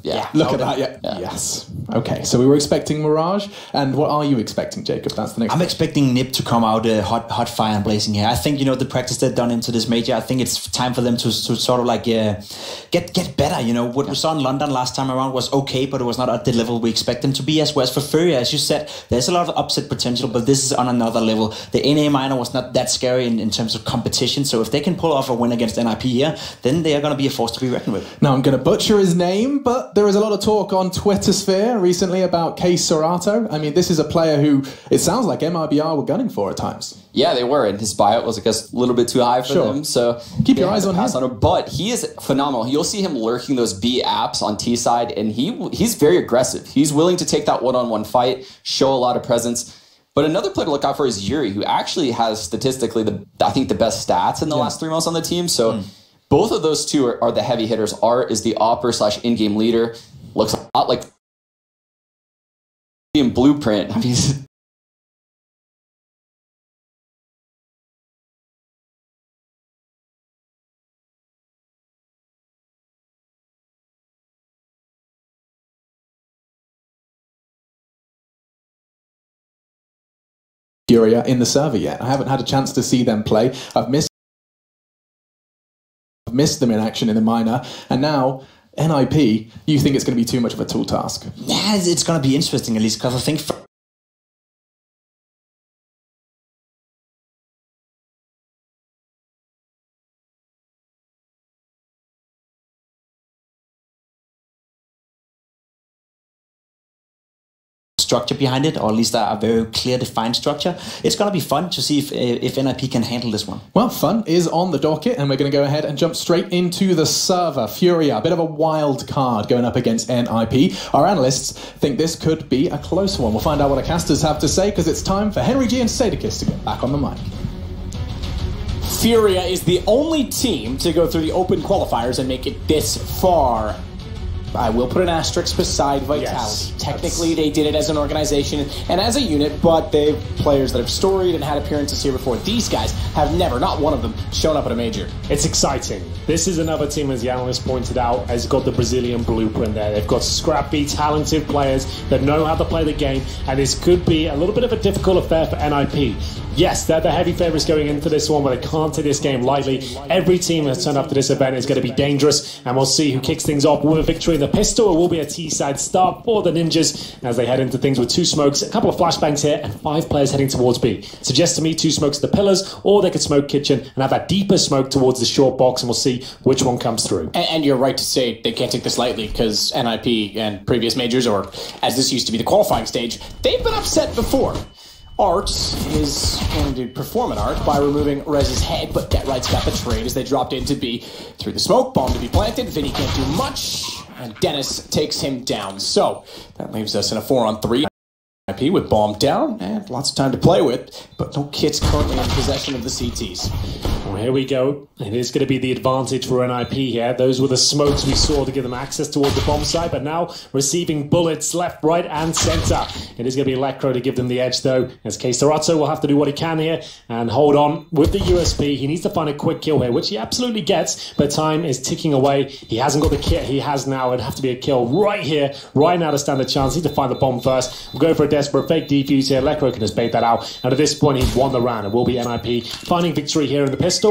Yeah. Look at that. Yeah. Yes. Okay. So we were expecting Mirage, and what are you expecting, Jacob? That's the next. I'm expecting NiP to come out hot fire and blazing here. I think, you know, the practice they've done into this major, I think it's time for them to sort of like get better. You know, what we saw in London last time around was okay, but it was not at the level we expect them to be. As well as for FURIA, as you said, there's a lot of upset potential, but this is on another level. The NA minor was not that scary in terms of competition, so if they can pull off a win against NIP here, then they are going to be a force to be reckoned with. Now, I'm going to butcher his name, but there is a lot of talk on Twitter sphere recently about Case Serato. I mean, this is a player who it sounds like MIBR were gunning for at times. Yeah, they were, and his buyout was, I guess, a little bit too high for them. So keep your eyes on him. But he is phenomenal. You'll see him lurking those B apps on T side, and he's very aggressive. He's willing to take that one-on-one fight, show a lot of presence. But another player to look out for is Yuri, who actually has statistically I think the best stats in the last 3 months on the team. So both of those two are the heavy hitters. Art is the opper / in-game leader. Looks a lot like in Blueprint. I mean, FURIA in the server yet. I haven't had a chance to see them play. I've missed them in action in the minor, and now NIP, you think it's going to be too much of a tall task? Yeah, it's going to be interesting, at least, because I think structure behind it, or at least a very clear defined structure. It's going to be fun to see if NIP can handle this one. Well, fun is on the docket, and we're going to go ahead and jump straight into the server. FURIA, a bit of a wild card going up against NIP. Our analysts think this could be a close one. We'll find out what our casters have to say, because it's time for Henry G and Sadakis to get back on the mic. FURIA is the only team to go through the open qualifiers and make it this far. I will put an asterisk beside Vitality. Yes, technically, they did it as an organization and as a unit, but they've players that have storied and had appearances here before. These guys have never, not one of them, shown up at a major. It's exciting. This is another team, as the analyst pointed out, has got the Brazilian blueprint there. They've got scrappy, talented players that know how to play the game, and this could be a little bit of a difficult affair for NIP. Yes, they're the heavy favourites going into this one, but they can't take this game lightly. Every team that's turned up to this event is going to be dangerous, and we'll see who kicks things off with a victory in the pistol. It will be a T-side start for the Ninjas as they head into things with 2 smokes, a couple of flashbangs here, and 5 players heading towards B. Suggests to me 2 smokes at the pillars, or they could smoke kitchen and have that deeper smoke towards the short box, and we'll see which one comes through. And you're right to say they can't take this lightly, because NIP and previous majors, or as this used to be the qualifying stage, they've been upset before. Art is going to perform an art by removing Rez's head, but Detright's got the trade as they dropped into B. Through the smoke, bomb to be planted, Vinny can't do much, and Dennis takes him down. So, that leaves us in a 4-on-3. NIP with bomb down, and lots of time to play with, but no kits currently in possession of the CTs. Well, here we go. It is going to be the advantage for NIP here. Those were the smokes we saw to give them access towards the bomb site, but now receiving bullets left, right, and center. It is going to be Electro to give them the edge, though, as Keisaratsu will have to do what he can here and hold on with the USP. He needs to find a quick kill here, which he absolutely gets, but time is ticking away. He hasn't got the kit he has now. It'd have to be a kill right here, right now to stand a chance. Need to find the bomb first. We'll go for a desperate fake defuse here. Electro can just bait that out, and at this point, he's won the round. It will be NIP finding victory here in the pistol.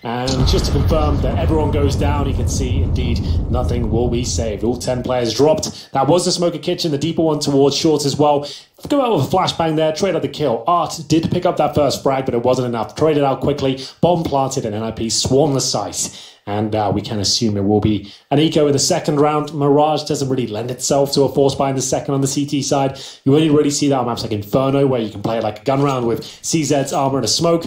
And just to confirm that everyone goes down, you can see indeed nothing will be saved. All 10 players dropped. That was the smoker kitchen, the deeper one towards short as well. Go out with a flashbang there, trade out the kill. Art did pick up that first frag, but it wasn't enough. Traded out quickly, bomb planted, and NIP swarmed the site. And we can assume it will be an eco in the second round. Mirage doesn't really lend itself to a force buy in the second on the CT side. You only really see that on maps like Inferno, where you can play like a gun round with CZ's armor and a smoke.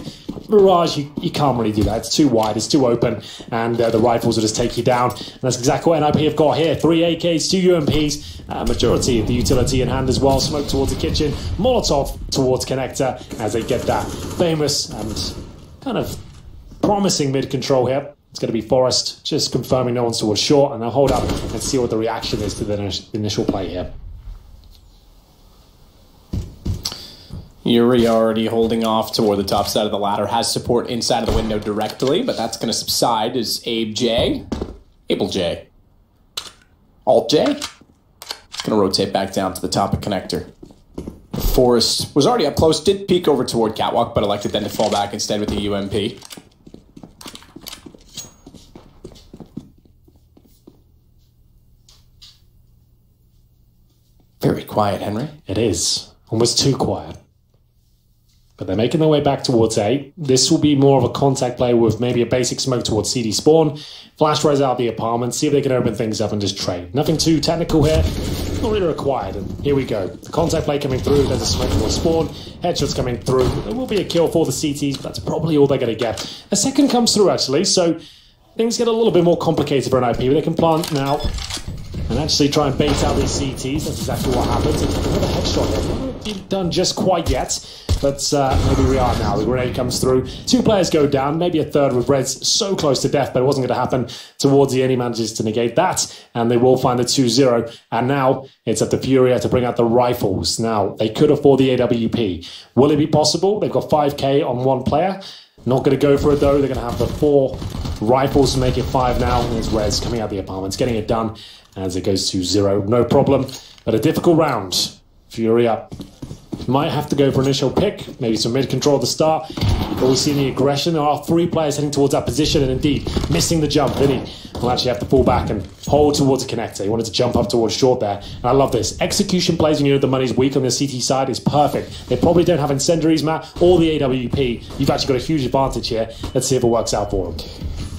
Mirage, you can't really do that. It's too wide, it's too open, and the rifles will just take you down. And that's exactly what NIP have got here. 3 AKs, 2 UMPs, majority of the utility in hand as well. Smoke towards the kitchen, Molotov towards connector as they get that famous and kind of promising mid-control here. It's going to be Forest, just confirming no one's towards short, and they'll hold up and see what the reaction is to the initial play here. Yuri already holding off toward the top side of the ladder, has support inside of the window directly, but that's going to subside as Abe J, Able J, Alt J, Gonna rotate back down to the top of connector. Forrest was already up close, did peek over toward Catwalk, but elected then to fall back instead with the UMP. Very quiet, Henry. It is. Almost too quiet. But they're making their way back towards A. This will be more of a contact play with maybe a basic smoke towards CD spawn. Flash res out the apartment, see if they can open things up and just trade. Nothing too technical here. Not really required. And here we go. The contact play coming through. There's a smoke towards spawn. Headshots coming through. There will be a kill for the CTs, but that's probably all they're going to get. A second comes through, actually, so things get a little bit more complicated for an IP, but they can plant now and actually try and bait out these CTs. That's exactly what happens. It's another headshot here. Not been done just quite yet, but maybe we are now. The grenade comes through. 2 players go down, maybe a third with Reds so close to death, but it wasn't going to happen towards the end. He manages to negate that, and they will find the 2-0. And now it's up to FURIA to bring out the rifles. Now, they could afford the AWP. Will it be possible? They've got 5k on 1 player. Not going to go for it, though. They're going to have the 4 rifles to make it 5 now. And there's Reds coming out the apartments, getting it done as it goes to 0. No problem, but a difficult round. FURIA might have to go for initial pick, maybe some mid-control at the start. But we see the aggression. There are 3 players heading towards that position, and indeed, missing the jump. Vinny will actually have to fall back and hold towards a connector. He wanted to jump up towards short there. And I love this. Execution plays when you know the money's weak on the CT side is perfect. They probably don't have incendiaries, Matt, or the AWP. You've actually got a huge advantage here. Let's see if it works out for him.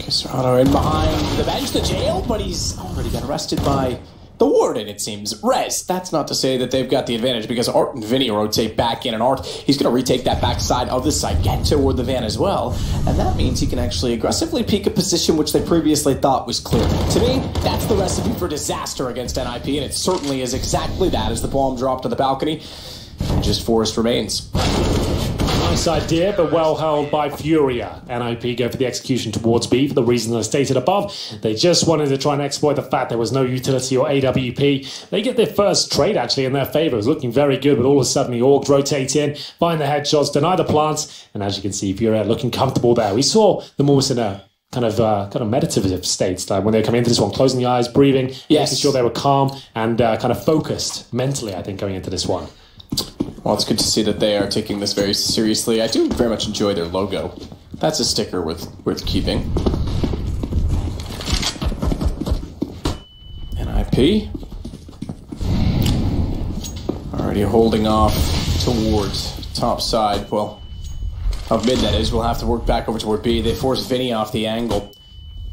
Serrano in behind the bench, the jail, but he's already got arrested by the warden, it seems. Rez, that's not to say that they've got the advantage, because Art and Vinny rotate back in, and Art, he's going to retake that backside of the site, get toward the van as well, and that means he can actually aggressively peek a position which they previously thought was clear. To me, that's the recipe for disaster against NIP, and it certainly is exactly that as the bomb dropped to the balcony, and just Forrest remains. Nice idea, but well held by FURIA. NIP go for the execution towards B for the reasons I stated above. They just wanted to try and exploit the fact there was no utility or AWP. They get their first trade actually in their favour. It was looking very good, but all of a sudden the Org rotate in, find the headshots, deny the plants, and as you can see, FURIA looking comfortable there. We saw them almost in a kind of meditative state when they were coming into this one, closing the eyes, breathing, making sure they were calm and kind of focused mentally, I think, going into this one. Well, it's good to see that they are taking this very seriously. I do very much enjoy their logo. That's a sticker worth keeping. NIP. Already holding off towards top side. Well, of mid that is. We'll have to work back over toward B. They force Vinny off the angle.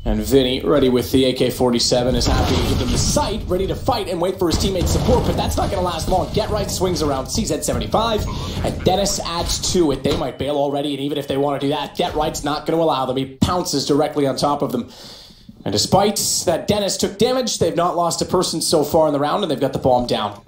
And Vinny, ready with the AK-47, is happy to give them the sight, ready to fight and wait for his teammates' support, but that's not going to last long. Get Right swings around CZ-75, and Dennis adds to it. They might bail already, and even if they want to do that, Get Right's not going to allow them. He pounces directly on top of them. And despite that Dennis took damage, they've not lost a person so far in the round, and they've got the bomb down.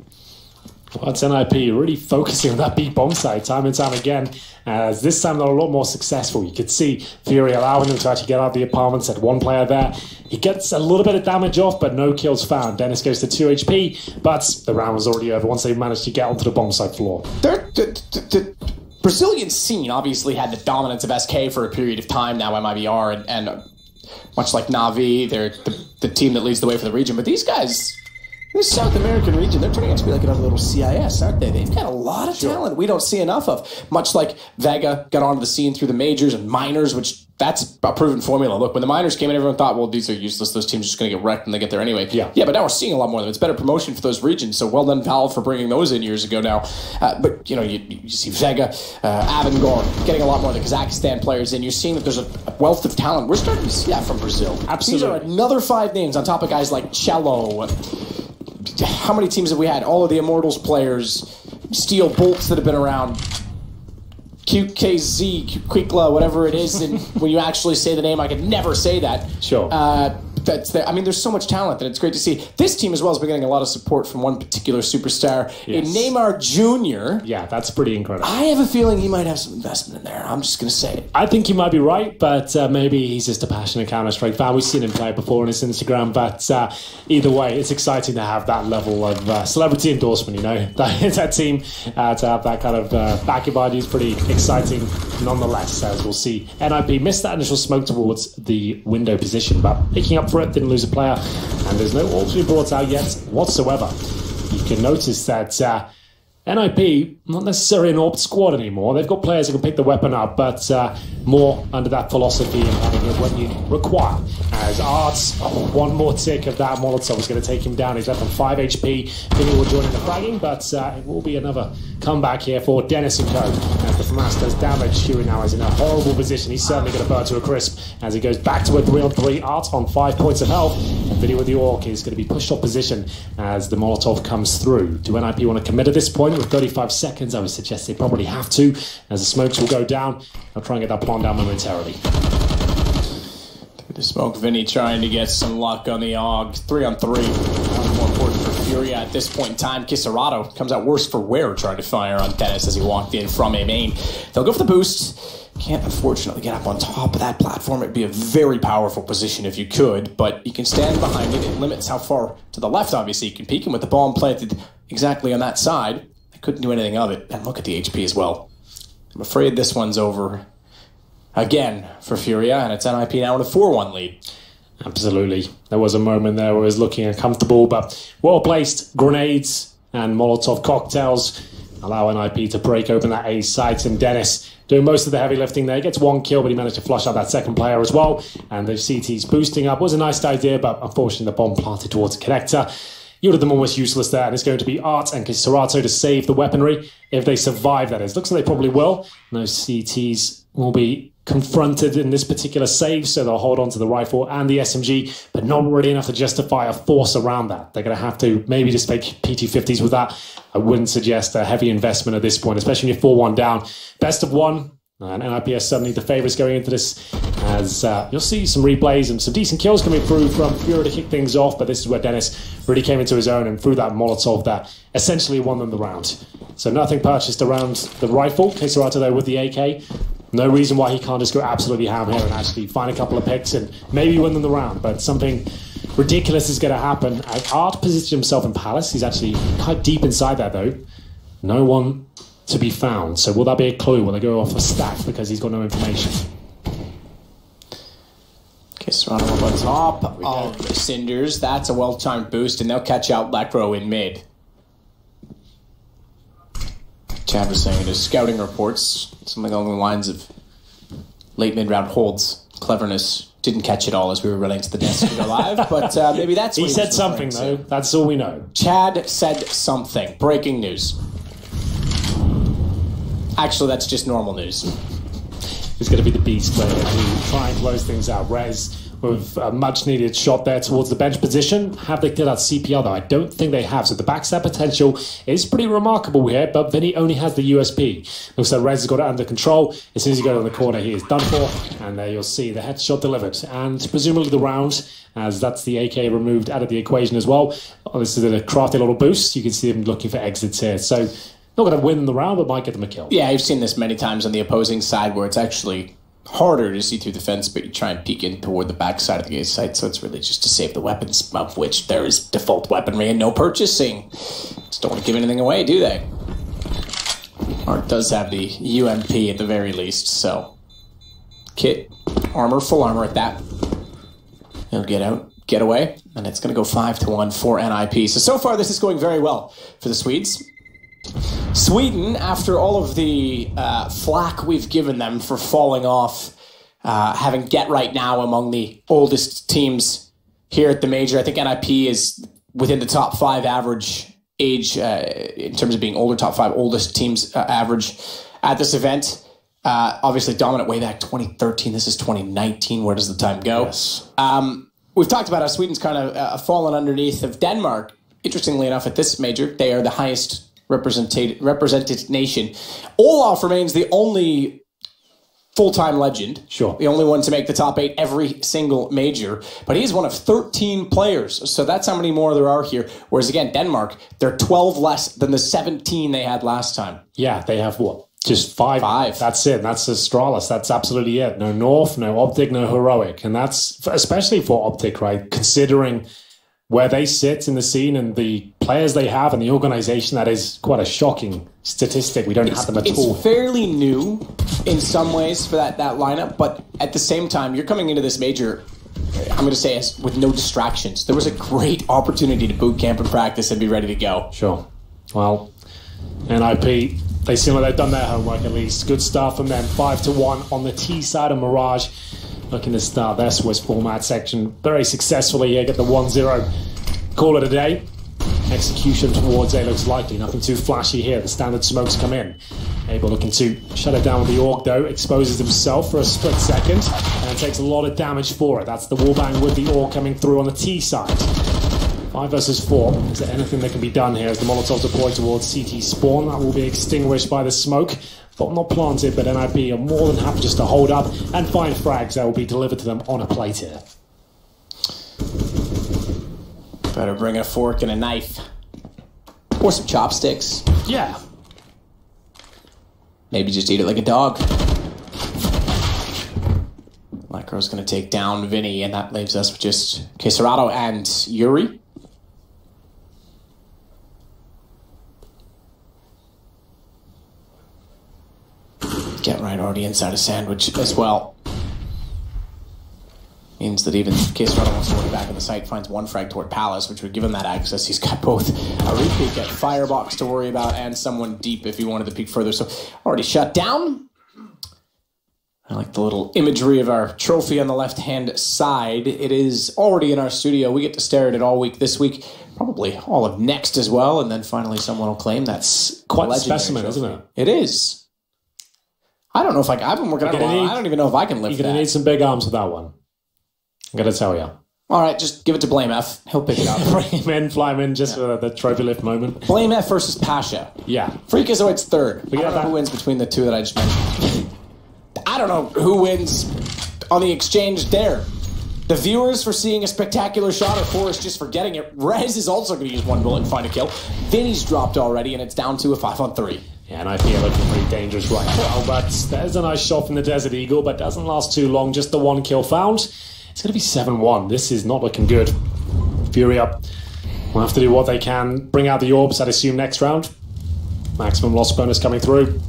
Well, it's NIP really focusing on that B bomb site time and time again, as this time they're a lot more successful. You could see FURIA allowing them to actually get out of the apartments. Had 1 player there. He gets a little bit of damage off, but no kills found. Dennis goes to 2 HP, but the round was already over once they managed to get onto the bomb site floor. The Brazilian scene obviously had the dominance of SK for a period of time now, MIBR, and much like Na'Vi, they're the team that leads the way for the region, but these guys... This South American region, they're turning out to be like another little CIS, aren't they? They've got a lot of talent we don't see enough of. Much like VEGA got onto the scene through the majors and minors, which that's a proven formula. Look, when the minors came in, everyone thought, well, these are useless. Those teams are just going to get wrecked when they get there anyway. Yeah, but now we're seeing a lot more of them. It's better promotion for those regions. So well done, Valve, for bringing those in years ago now. But, you know, you see VEGA, AVANGER, getting a lot more of the Kazakhstan players in. You're seeing that there's a wealth of talent. We're starting to see that from Brazil. Absolutely. These are another 5 names on top of guys like Cello. How many teams have we had? All of the Immortals players, Steel Bolts that have been around, QKZ, Quikla, whatever it is, and when you actually say the name, I could never say that. Sure. I mean, there's so much talent that it's great to see. This team as well has been getting a lot of support from one particular superstar, in Neymar Jr. Yeah, that's pretty incredible. I have a feeling he might have some investment in there. I'm just going to say it. I think you might be right, but maybe he's just a passionate Counter-Strike fan. We've seen him play before on his Instagram, but either way, it's exciting to have that level of celebrity endorsement, you know. That team, to have that kind of backing behind you is pretty exciting nonetheless, as we'll see. NIP missed that initial smoke towards the window position, but picking up for it, didn't lose a player, and there's no orb to be brought out yet whatsoever. you can notice that NIP, not necessarily an AWP squad anymore. They've got players who can pick the weapon up, but more under that philosophy and having it when you require. As Arts, one more tick of that Molotov is going to take him down. He's left on 5 HP. Vinny will join in the fragging, but it will be another comeback here for Dennis and Co. As the FAMAS does damage, Fury now is in a horrible position. He's certainly going to burn to a crisp as he goes back to a 3-on-3. Arts on 5 points of health. And Vinny with the AWP is going to be pushed off position as the Molotov comes through. Do NIP want to commit at this point? With 35 seconds, I would suggest they probably have to, as the smokes will go down. I'll try and get that plan down momentarily. The smoke, Vinny trying to get some luck on the AUG. 3-on-3. More important for Furia at this point in time. Kisarato comes out worse for wear trying to fire on Dennis as he walked in from a main. They'll go for the boost. Can't unfortunately get up on top of that platform. It'd be a very powerful position if you could, but you can stand behind it. It limits how far to the left, obviously. You can peek him with the bomb planted exactly on that side. They couldn't do anything of it. And look at the HP as well. I'm afraid this one's over again for Furia, and it's NIP now with a 4-1 lead. Absolutely. There was a moment there where it was looking uncomfortable, but well-placed grenades and Molotov cocktails allow NIP to break open that A site, and Dennis doing most of the heavy lifting there. He gets 1 kill, but he managed to flush out that second player as well, and the CT's boosting up. Was a nice idea, but unfortunately the bomb planted towards the connector. You would have them almost useless there, and it's going to be Art and Kisarato to save the weaponry, if they survive, that is. Looks like they probably will. And those CTs will be confronted in this particular save, so they'll hold on to the rifle and the SMG, but not really enough to justify a force around that. They're going to have to maybe just make PT50s with that. I wouldn't suggest a heavy investment at this point, especially when you're 4-1 down. Best of 1. And NIP is suddenly the favourites going into this, as you'll see some replays and some decent kills coming through from Fury to kick things off, but this is where Dennis really came into his own and threw that Molotov that essentially won them the round. So nothing purchased around the rifle. Kisarato though with the AK. No reason why he can't just go absolutely ham here and actually find a couple of picks and maybe win them the round, but something ridiculous is going to happen. Art positioned himself in Palace. He's actually quite deep inside there though. No one to be found. So will that be a clue? Will they go off a stack because he's got no information? Kisarato up on top of the Cinders. That's a well-timed boost, and they'll catch out Lekro in mid. Chad was saying in his scouting reports, something along the lines of late mid-round holds, cleverness, didn't catch it all as we were running to the desk to go live, but maybe that's what he said something, though. That's all we know. Chad said something. Breaking news. Actually, that's just normal news. It's going to be the Beast player to try and close things out. Rez with a much-needed shot there towards the bench position. Have they cleared out CPR, though? I don't think they have. So the backstab potential is pretty remarkable here, but Vinny only has the USP. Looks like Rez has got it under control. As soon as you go in the corner, he is done for. And there you'll see the headshot delivered. And presumably the round, as that's the AK removed out of the equation as well. Oh, this is a crafty little boost. You can see him looking for exits here. So not going to win the round, but might get them a kill. Yeah, you've seen this many times on the opposing side where it's actually harder to see through the fence, but you try and peek in toward the back side of the gate site, so it's really just to save the weapons, of which there is default weaponry and no purchasing. Just don't want to give anything away, do they? Art does have the UMP at the very least, so kit, armor, full armor at that. He'll get out, get away, and it's going to go 5-1 for NIP. So far this is going very well for the Swedes. Sweden, after all of the flack we've given them for falling off, having get right now among the oldest teams here at the major, I think NIP is within the top 5 average age in terms of being older, top 5 oldest teams average at this event. Obviously dominant way back 2013. This is 2019. Where does the time go? Yes. We've talked about how Sweden's kind of fallen underneath of Denmark. Interestingly enough, at this major, they are the highest represented nation. Olaf remains the only full-time legend. Sure. The only one to make the top 8 every single major. But he's one of 13 players. So that's how many more there are here. Whereas again, Denmark, they're 12 less than the 17 they had last time. Yeah, they have what? Just 5. 5. That's it. That's Astralis. That's absolutely it. No North, no Optic, no Heroic. And that's especially for Optic, right? Considering where they sit in the scene and the players they have and the organization, that is quite a shocking statistic. We don't have them at all. It's fairly new in some ways for that lineup, but at the same time, you're coming into this major I'm going to say with no distractions. There was a great opportunity to boot camp and practice and be ready to go. Sure. Well, NIP, they seem like they've done their homework at least. Good start from them. 5-1 on the T side of Mirage. Looking to start their Swiss format section very successfully here. Get the 1-0. Call it a day. Execution towards A looks likely. Nothing too flashy here. The standard smokes come in. Able looking to shut it down with the AUG though. Exposes himself for a split second and takes a lot of damage for it. That's the wallbang with the AUG coming through on the T side. 5 versus 4. Is there anything that can be done here as the Molotov deployed towards CT spawn? That will be extinguished by the smoke. But not planted, but NIP are more than happy just to hold up and find frags that will be delivered to them on a plate here. Better bring a fork and a knife. Or some chopsticks. Yeah. Maybe just eat it like a dog. Lycro's going to take down Vinny, and that leaves us with just Queserato and Yuri. Get right already inside a sandwich as well. Means that even Queserato wants to work back in the site, finds one frag toward Palace, which would give him that access. He's got both a re-peek at Firebox to worry about and someone deep if he wanted to peek further. So already shut down. I like the little imagery of our trophy on the left-hand side. It is already in our studio. We get to stare at it all week this week, probably all of next as well, and then finally someone will claim that's quite a specimen, trophy. Isn't it? It is. I don't know if I've been working on it. I don't even know if I can lift that. You're going to need some big arms for that one. I'm going to tell you. All right, just give it to Blame F. He'll pick it up. Bring him in, fly him in, just for the trophy lift moment. Blame F versus Pasha. Yeah. Freakazoid's third. I don't know who wins between the two that I just mentioned. I don't know who wins on the exchange there. The viewers for seeing a spectacular shot, or Forrest just for getting it. Rez is also going to use one bullet and find a kill. Vinny's dropped already, and it's down to a 5-on-3. Yeah, and I feel looking pretty dangerous right now, but there's a nice shot from the Desert Eagle, but doesn't last too long. Just the one kill found. It's going to be 7-1. This is not looking good. FURIA will have to do what they can. Bring out the orbs, I'd assume, next round. Maximum loss bonus coming through.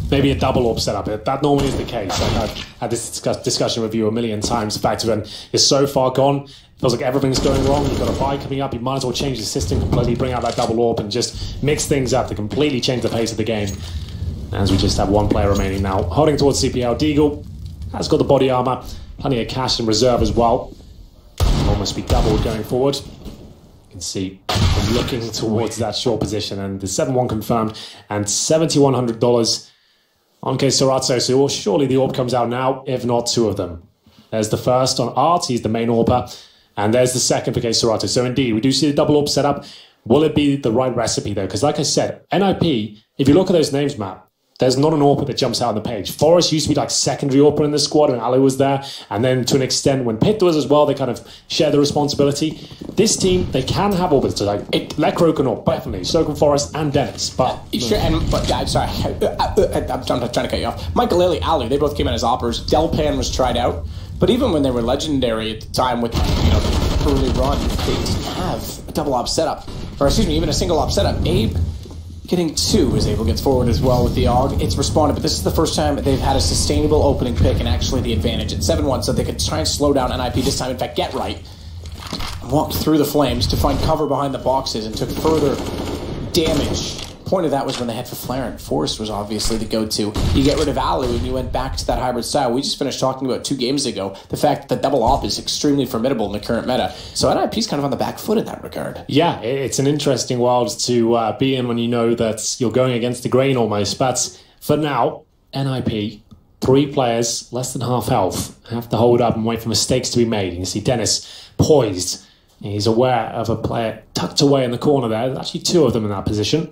Maybe a double orb setup. That normally is the case. I've had this discussion with you a million times. The fact when you're so far gone, feels like everything's going wrong. You've got a buy coming up. You might as well change the system completely, bring out that double orb, and just mix things up to completely change the pace of the game. As we just have one player remaining now. Holding towards CPL, Deagle has got the body armor. Plenty of cash in reserve as well. Almost be doubled going forward. You can see him looking towards that short position, and the 7-1 confirmed, and $7,100 on Queserato. So surely the orb comes out now, if not two of them. There's the first on Art, he's the main orber, and there's the second for Queserato. So indeed, we do see the double orb setup. Will it be the right recipe though? Because like I said, NIP, if you look at those names, Matt, there's not an AWPer that jumps out on the page. Forest used to be like secondary AWPer in the squad when Ali was there. And then to an extent, when Pitt was as well, they kind of share the responsibility. This team, they can have AWPers. So like, Lecro can AWP, definitely. So can Forest and Dennis. But sure, but I'm sorry. I'm trying to cut you off. Michael Lely, Ali, they both came in as AWPers. Delpan was tried out. But even when they were legendary at the time with, you know, the early run, they didn't have a double op setup. Or excuse me, even a single op setup. Abe getting two as Abel gets forward as well with the AUG. It's responded, but this is the first time they've had a sustainable opening pick and actually the advantage at 7-1, so they could try and slow down NIP this time. In fact, get right. Walked through the flames to find cover behind the boxes and took further damage. Point of that was when they had for Flaren. Forrest was obviously the go-to. You get rid of Alu and you went back to that hybrid style. We just finished talking about 2 games ago the fact that the double op is extremely formidable in the current meta. So NIP's kind of on the back foot in that regard. Yeah, it's an interesting world to be in when you know that you're going against the grain almost. But for now, NIP, 3 players, less than half health, have to hold up and wait for mistakes to be made. You can see Dennis poised. He's aware of a player tucked away in the corner there. There's actually 2 of them in that position.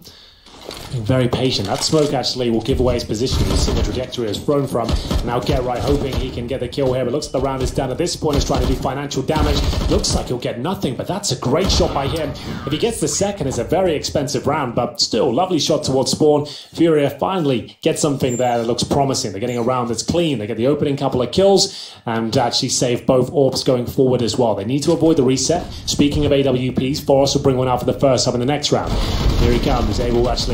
Being very patient. That smoke actually will give away his position. You see the trajectory is thrown from. Now Get Right hoping he can get the kill here, but looks like the round is done at this point. He's trying to do financial damage. Looks like he'll get nothing, but that's a great shot by him. If he gets the second, it's a very expensive round, but still, lovely shot towards spawn. FURIA finally gets something there that looks promising. They're getting a round that's clean. They get the opening couple of kills and actually save both orbs going forward as well. They need to avoid the reset. Speaking of AWPs, Forrest will bring one out for the first time in the next round. Here he comes, able to actually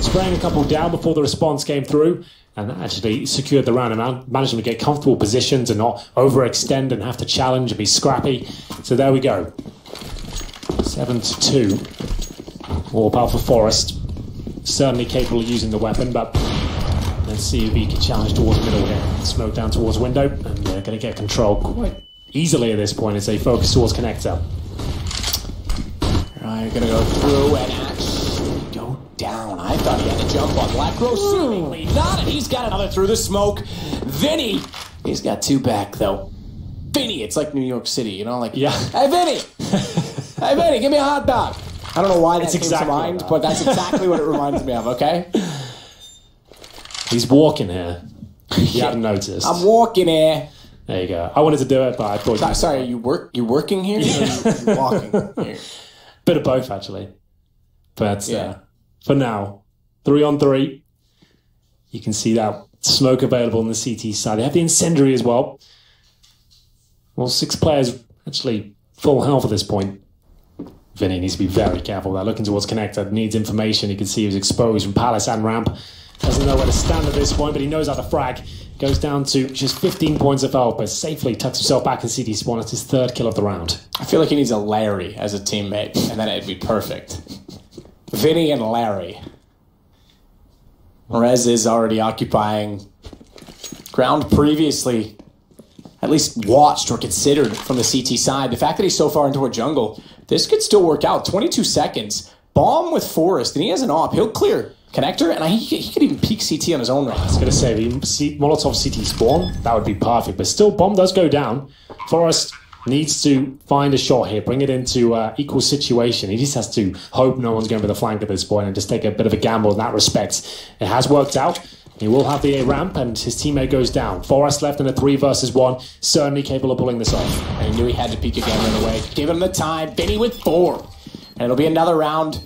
spraying a couple down before the response came through. and actually secured the round and managed to get comfortable positions and not overextend and have to challenge and be scrappy. So there we go. 7-2. All power for Forest. Certainly capable of using the weapon, but let's see if he can challenge towards middle here. Smoke down towards window, and they're going to get control quite easily at this point as they focus towards connector. Right, going to go through and actually go down. I thought he had to jump on Blackrow, seemingly not, and he's got another through the smoke. Vinny, he's got 2 back, though. Vinny, it's like New York City, you know, like, yeah. Hey, Vinny! Hey, Vinny, give me a hot dog. I don't know why that came to mind, but that's exactly what it reminds me of, okay? He's walking here. You haven't noticed. I'm walking here. There you go. I wanted to do it, but I thought... Sorry, you working here? Or you walking here? Bit of both, actually. But for now, 3-on-3. You can see that smoke available on the CT side. They have the incendiary as well. Well, 6 players actually full health at this point. Vinny needs to be very careful. They're looking towards connector. Needs information. You can see he was exposed from Palace and ramp. Doesn't know where to stand at this point, but he knows how to frag. Goes down to just 15 points of health, but safely tucks himself back in CT spawn. It's his 3rd kill of the round. I feel like he needs a Larry as a teammate, and then it'd be perfect. Vinny and Larry. Rez is already occupying ground previously, at least watched or considered from the CT side. The fact that he's so far into a jungle, this could still work out. 22 seconds. Bomb with Forest, and he has an op. He'll clear connector, and he could even peek CT on his own right. I was going to say, if he Molotov CT spawn, that would be perfect. But still, bomb does go down. Forest needs to find a shot here, bring it into equal situation. He just has to hope no one's going for the flank at this point and just take a bit of a gamble in that respect. It has worked out. He will have the A ramp, and his teammate goes down. Forest left in a 3 versus 1, certainly capable of pulling this off. And he knew he had to peek again right away. Give him the time. Vinny with 4. And it'll be another round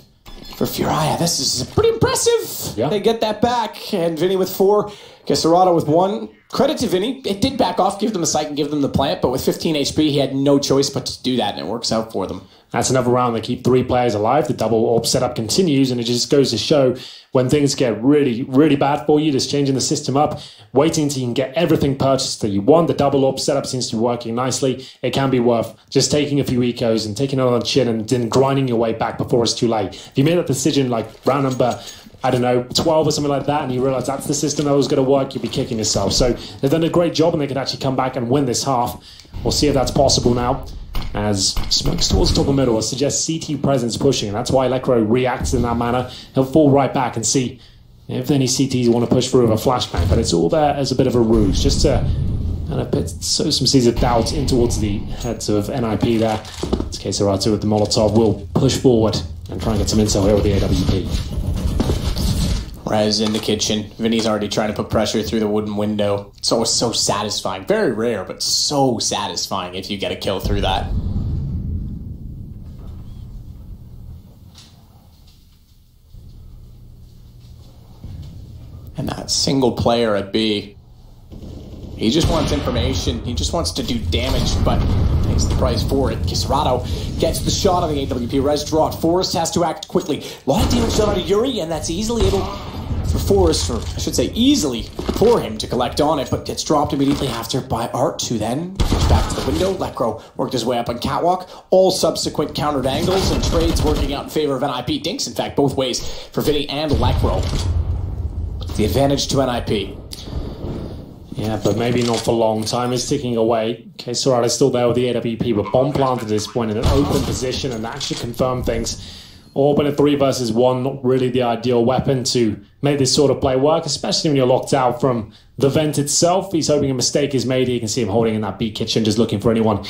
for FURIA. This is pretty impressive. Yeah. They get that back. And Vinny with 4. Caserado with 1. Credit to Vinny. It did back off, give them a sight and give them the plant, but with 15 HP, he had no choice but to do that, and it works out for them. That's another round. They keep 3 players alive. The double orb setup continues, and it just goes to show when things get really, really bad for you, just changing the system up, waiting until you can get everything purchased that you want. The double orb setup seems to be working nicely. It can be worth just taking a few ecos and taking it on the chin and then grinding your way back before it's too late. If you made that decision like round number, I don't know, 12 or something like that, and you realize that's the system that was going to work, you'd be kicking yourself. So they've done a great job, and they can actually come back and win this half. We'll see if that's possible now. As smokes towards the top of middle, it suggests CT presence pushing, and that's why Electro reacts in that manner. He'll fall right back and see if any CTs want to push through with a flashbang, but it's all there as a bit of a ruse, just to kind of sow some seeds of doubt in towards the heads of NIP there. It's Caserado with the Molotov will push forward and try and get some intel here with the AWP. Rez in the kitchen. Vinny's already trying to put pressure through the wooden window. It's always so satisfying. Very rare, but so satisfying if you get a kill through that. And that single player at B, he just wants information. He just wants to do damage, but pays the price for it. Caserado gets the shot on the AWP. Rez draw it. Forest has to act quickly. A lot of damage done out of Yuri, and that's easily able for Forest, or I should say easily for him to collect on it, but gets dropped immediately after by Art, who then goes back to the window. Lecro worked his way up on Catwalk. All subsequent countered angles and trades working out in favor of NIP. Dinks, in fact, both ways for Vinny and Lecro. The advantage to NIP. Yeah, but maybe not for long. Time is ticking away. Caserado is still there with the AWP, but bomb planted at this point in an open position, and that should confirm things. Orb in a 3 versus 1, not really the ideal weapon to make this sort of play work, especially when you're locked out from the vent itself. He's hoping a mistake is made. You can see him holding in that B kitchen, just looking for anyone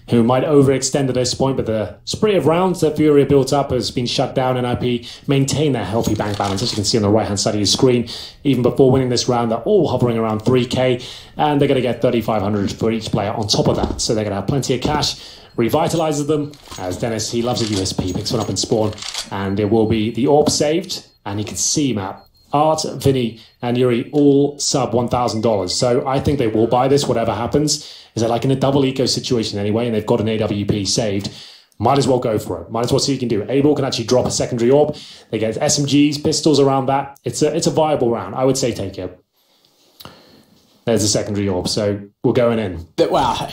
who might overextend at this point, but the spree of rounds that FURIA built up has been shut down. NIP maintain their healthy bank balance, as you can see on the right-hand side of your screen. Even before winning this round, they're all hovering around 3K, and they're going to get 3,500 for each player on top of that. So they're going to have plenty of cash. Revitalizes them, as Dennis, he loves a USP, picks one up in spawn, and it will be the orb saved, and you can see, Matt, Art, Vinny, and Yuri all sub $1,000. So I think they will buy this, whatever happens. Is that like in a double eco situation anyway, and they've got an AWP saved, might as well go for it. Might as well see what you can do. Able can actually drop a secondary orb. They get SMGs, pistols around that. It's a viable round. I would say take it. There's a secondary orb, so we're going in. Well,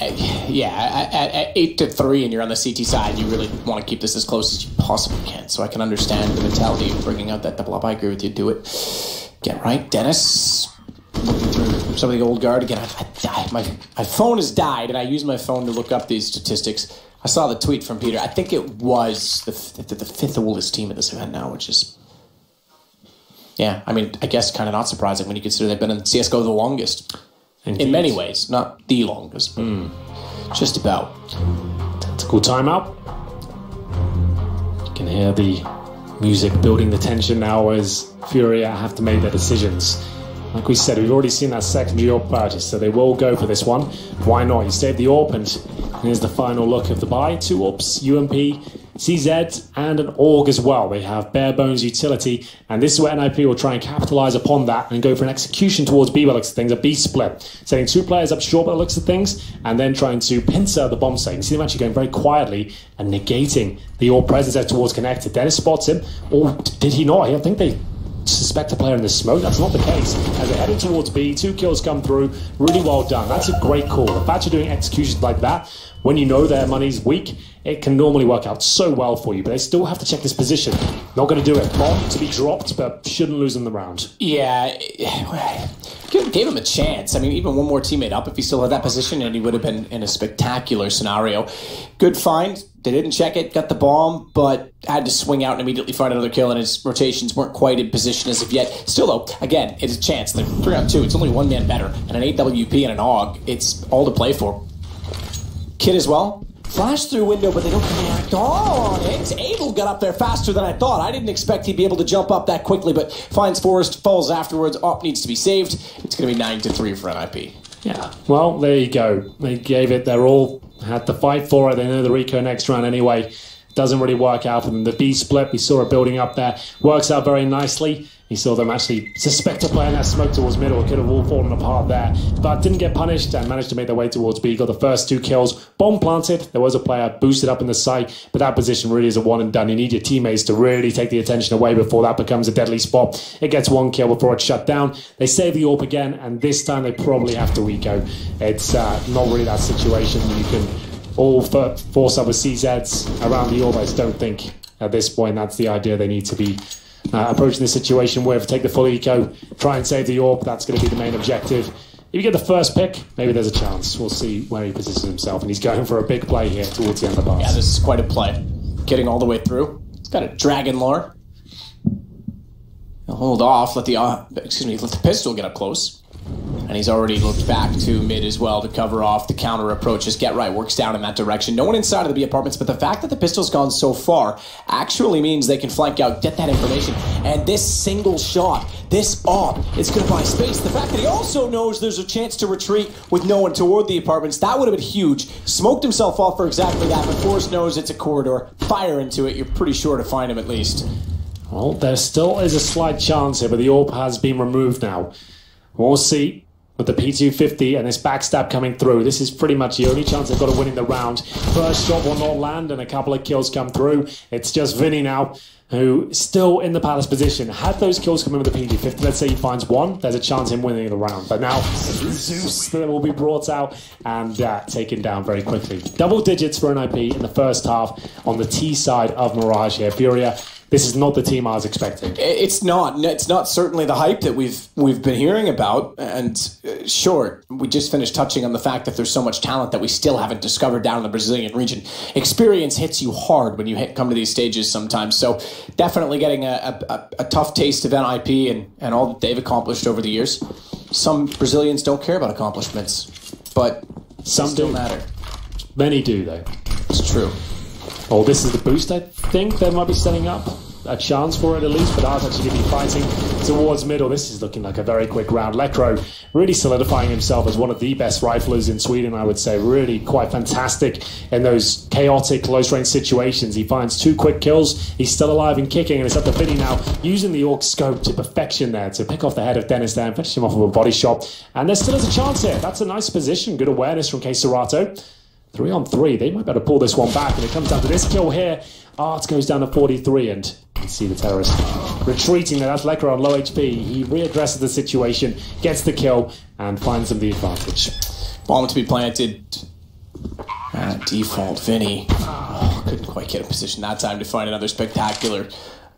yeah, at 8-3 and you're on the CT side, you really want to keep this as close as you possibly can. So I can understand the mentality of bringing out that double up. I agree with you. Do it. Get right. Dennis, looking through some of the old guard. Again, my phone has died, and I use my phone to look up these statistics. I saw the tweet from Peter. I think it was the fifth oldest team at this event now, which is... Yeah, I mean, I guess kind of not surprising when you consider they've been in CSGO the longest. Indeed. In many ways. Not the longest, but just about. Tactical timeout. You can hear the music building the tension now as FURIA have to make their decisions. Like we said, we've already seen that secondary orb purchase, so they will go for this one. Why not? You save the orb, and here's the final look of the buy. 2 orbs, UMP, CZ, and an AUG as well. They have bare bones utility, and this is where NIP will try and capitalize upon that and go for an execution towards B by the looks of things, a B split. Setting 2 players up short by the looks of things, and then trying to pincer the bomb site. You see them actually going very quietly and negating the AUG presence there towards connected. Dennis spots him, or did he not? I think they suspect a player in the smoke. That's not the case. As they're heading towards B, 2 kills come through. Really well done. That's a great call. The fact you're doing executions like that, when you know their money's weak, it can normally work out so well for you, but they still have to check this position. Not going to do it. Bomb to be dropped, but shouldn't lose them the round. Yeah, gave him a chance. I mean, even one more teammate up if he still had that position, and he would have been in a spectacular scenario. Good find. They didn't check it, got the bomb, but had to swing out and immediately find another kill, and his rotations weren't quite in position as of yet. Still, though, again, it's a chance. They're 3-on-2. It's only one man better, and an 8 WP and an AUG. It's all to play for. Kid as well. Flash through window, but they don't connect all on it. Abel got up there faster than I thought. I didn't expect he'd be able to jump up that quickly, but finds Forrest, falls afterwards. Op needs to be saved. It's going to be 9-3 for NIP. Yeah, well, there you go. They gave it their all. Had to fight for it. They know the Rico next round anyway. Doesn't really work out for them. The B split, we saw it building up there. Works out very nicely. You saw them actually suspect a player in that smoke towards middle. It could have all fallen apart there. But didn't get punished and managed to make their way towards B. Got the first 2 kills. Bomb planted. There was a player boosted up in the site. But that position really is a one and done. You need your teammates to really take the attention away before that becomes a deadly spot. It gets 1 kill before it's shut down. They save the AWP again. And this time they probably have to Rico. It's not really that situation. You can all force up with CZs around the AWP. I just don't think at this point that's the idea they need to be approaching this situation with. Take the full eco, try and save the AWP. That's going to be the main objective. If you get the first pick, maybe there's a chance. We'll see where he positions himself, and he's going for a big play here towards the end of the pass. Yeah, this is quite a play. Getting all the way through. It's got a dragon lore. He'll hold off, let the pistol get up close. And he's already looked back to mid as well to cover off the counter approaches. Get right, works down in that direction. No one inside of the B apartments, but the fact that the pistol's gone so far actually means they can flank out, get that information. And this single shot, this op, is going to buy space. The fact that he also knows there's a chance to retreat with no one toward the apartments, that would have been huge. Smoked himself off for exactly that, but Forrest knows it's a corridor. Fire into it, you're pretty sure to find him at least. Well, there still is a slight chance here, but the AWP has been removed now. We'll see with the P250 and this backstab coming through. This is pretty much the only chance they've got of winning the round. First shot will not land and a couple of kills come through. It's just Vinny now, who still in the Palace position. Had those kills come in with the P250, let's say he finds 1, there's a chance him winning the round. But now, Zeus that will be brought out and taken down very quickly. Double digits for NIP in the first half on the T side of Mirage here. FURIA, this is not the team I was expecting. It's not. It's not certainly the hype that we've been hearing about. And sure, we just finished touching on the fact that there's so much talent that we still haven't discovered down in the Brazilian region. Experience hits you hard when you come to these stages sometimes. So definitely getting a tough taste of NIP and all that they've accomplished over the years. Some Brazilians don't care about accomplishments, but some still matter. Many do, though. It's true. Oh, this is the boost, I think they might be setting up. A chance for it at least, but ours actually going to be fighting towards middle. This is looking like a very quick round. Lecro really solidifying himself as one of the best riflers in Sweden, I would say. Really quite fantastic in those chaotic close-range situations. He finds 2 quick kills. He's still alive and kicking, and it's up to Vinny now, using the AUG scope to perfection there to pick off the head of Dennis there and finish him off with a body shot. And there still is a chance here. That's a nice position. Good awareness from K Serato. 3 on 3. They might be able to pull this one back, and it comes down to this kill here. Arts goes down to 43, and you can see the terrorist retreating there. That's Lekra on low HP. He readdresses the situation, gets the kill, and finds them the advantage. Bomb to be planted. Default, Vinny. Oh, couldn't quite get a position that time to find another spectacular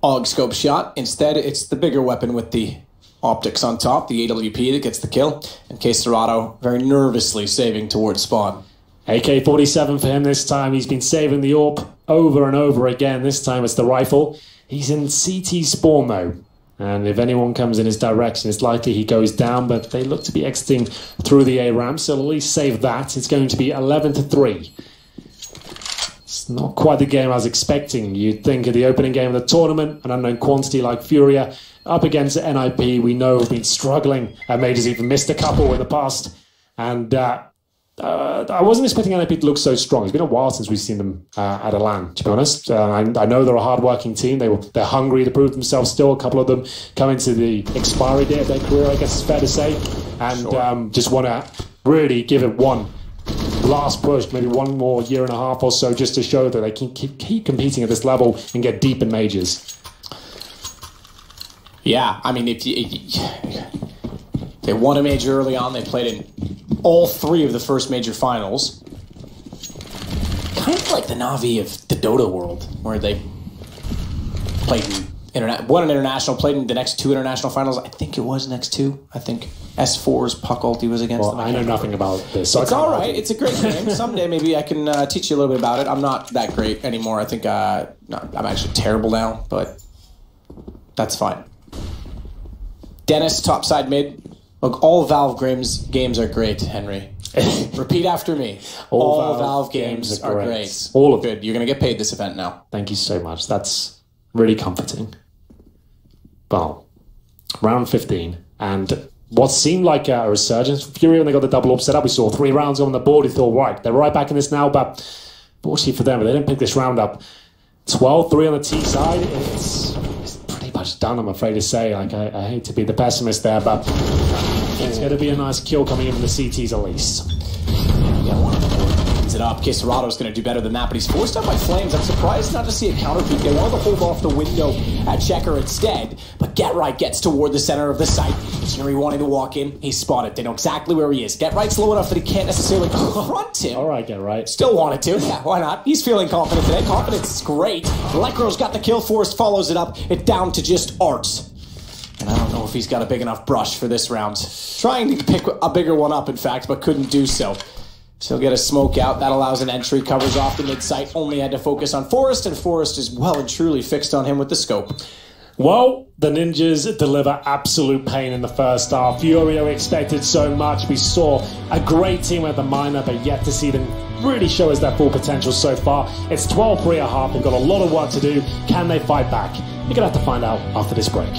AUG scope shot. Instead, it's the bigger weapon with the optics on top, the AWP, that gets the kill. And Caserado very nervously saving towards spawn. AK-47 for him this time. He's been saving the AWP over and over again. This time it's the rifle. He's in CT spawn though. And if anyone comes in his direction, it's likely he goes down, but they look to be exiting through the A ramp, so at least save that. It's going to be 11-3. It's not quite the game I was expecting. You'd think of the opening game of the tournament, an unknown quantity like FURIA, up against NIP, we know have been struggling. Majors even missed a couple in the past. And I wasn't expecting NIP to look so strong. It's been a while since we've seen them at a LAN, to be honest. I know they're a hard-working team. They're hungry to prove themselves still. A couple of them coming to the expiry date of their career, I guess it's fair to say. And just want to really give it one last push, maybe one more year and a half or so, just to show that they can keep competing at this level and get deep in majors. Yeah, I mean, if they won a major early on, they played in all 3 of the first major finals. Kind of like the Na'Vi of the Dota world, where they played in won an international, played in the next 2 international finals. I think it was next 2. I think S4's Puck Ulti was against them. I know nothing about this. So it's all right. It's a great game. Someday maybe I can teach you a little bit about it. I'm not that great anymore. I think no, I'm actually terrible now, but that's fine. Dennis, topside mid. Look, all Valve games are great, Henry. Repeat after me. All Valve games are great. All of good. You're going to get paid this event now. Thank you so much. That's really comforting. Well, round 15. And what seemed like a resurgence for FURIA when they got the double up set up. We saw 3 rounds on the board. We thought, right, they're right back in this now. But fortunately for them, they didn't pick this round up. 12-3 on the T side. It's pretty much done, I'm afraid to say. Like, I hate to be the pessimist there, but it's going to be a nice kill coming in from the CTs at least. Yeah, one of them opens it up. Caserado's going to do better than that, but he's forced up by Flames. I'm surprised not to see a counter peek. They wanted to hold off the window at Checker instead, but GetRight gets toward the center of the site. Jerry wanting to walk in. He's spotted. They know exactly where he is. GetRight's low enough that he can't necessarily confront him. All right, GetRight. Still wanted to. Yeah, why not? He's feeling confident today. Confidence is great. Lekro's got the kill. Forrest follows it up. It's down to just Arts. And I don't know if he's got a big enough brush for this round. Trying to pick a bigger one up, in fact, but couldn't do so. So he'll get a smoke out. That allows an entry, covers off the mid-site. Only had to focus on Forrest, and Forrest is well and truly fixed on him with the scope. Well, the Ninjas deliver absolute pain in the first half. FURIA expected so much. We saw a great team at the minor, but yet to see them really show us their full potential so far. It's 12-3 a half. They've got a lot of work to do. Can they fight back? You're going to have to find out after this break.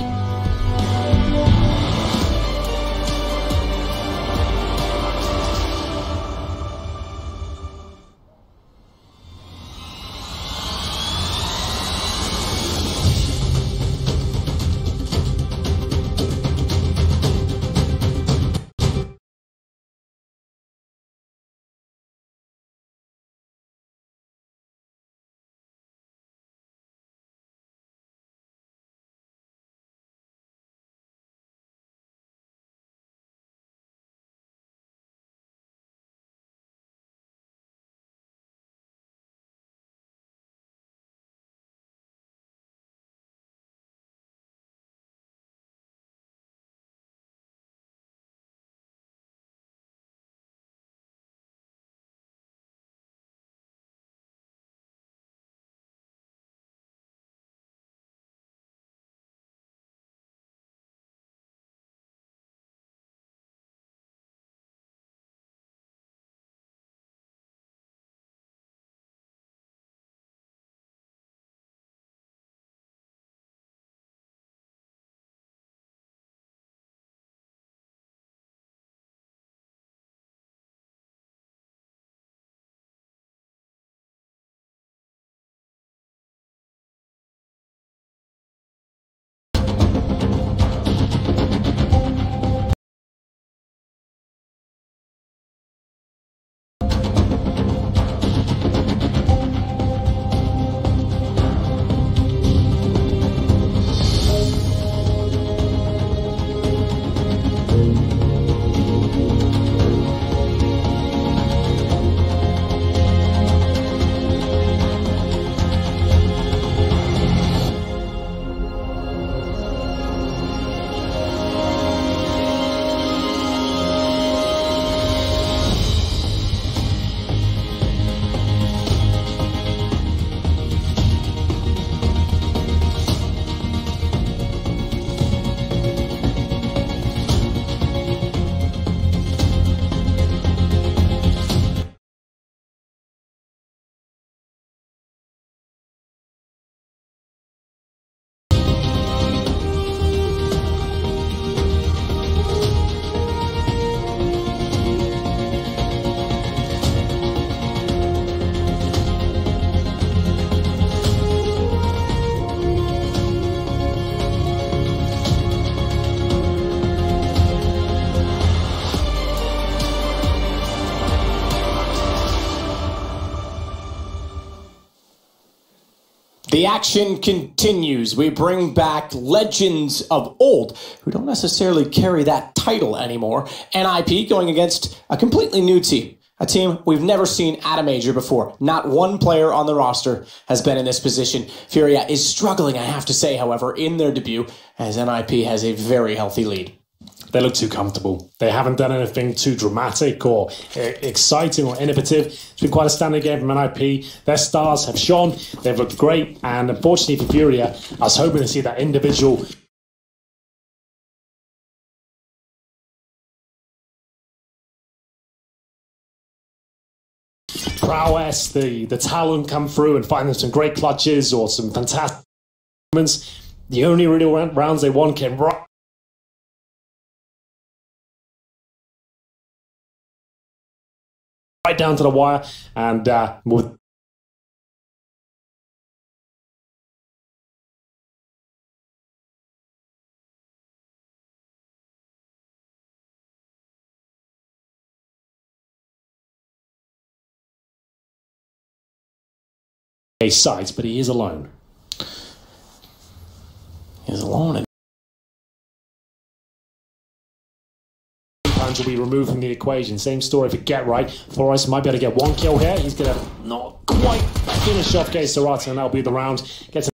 The action continues. We bring back legends of old who don't necessarily carry that title anymore. NIP going against a completely new team. A team we've never seen at a major before. Not one player on the roster has been in this position. FURIA is struggling, I have to say, however, in their debut, as NIP has a very healthy lead. They look too comfortable. They haven't done anything too dramatic or exciting or innovative. It's been quite a standard game from NIP. Their stars have shone. They've looked great. And unfortunately for FURIA, I was hoping to see that individual prowess, the talent come through and find them some great clutches or some fantastic moments. The only real rounds they won came right down to the wire, and with a sight, but he is alone. He's alone. Will be removed from the equation. Same story for Get Right. Flores might be able to get one kill here. He's going to not quite finish off Gay Serrata, and that'll be the round. Gets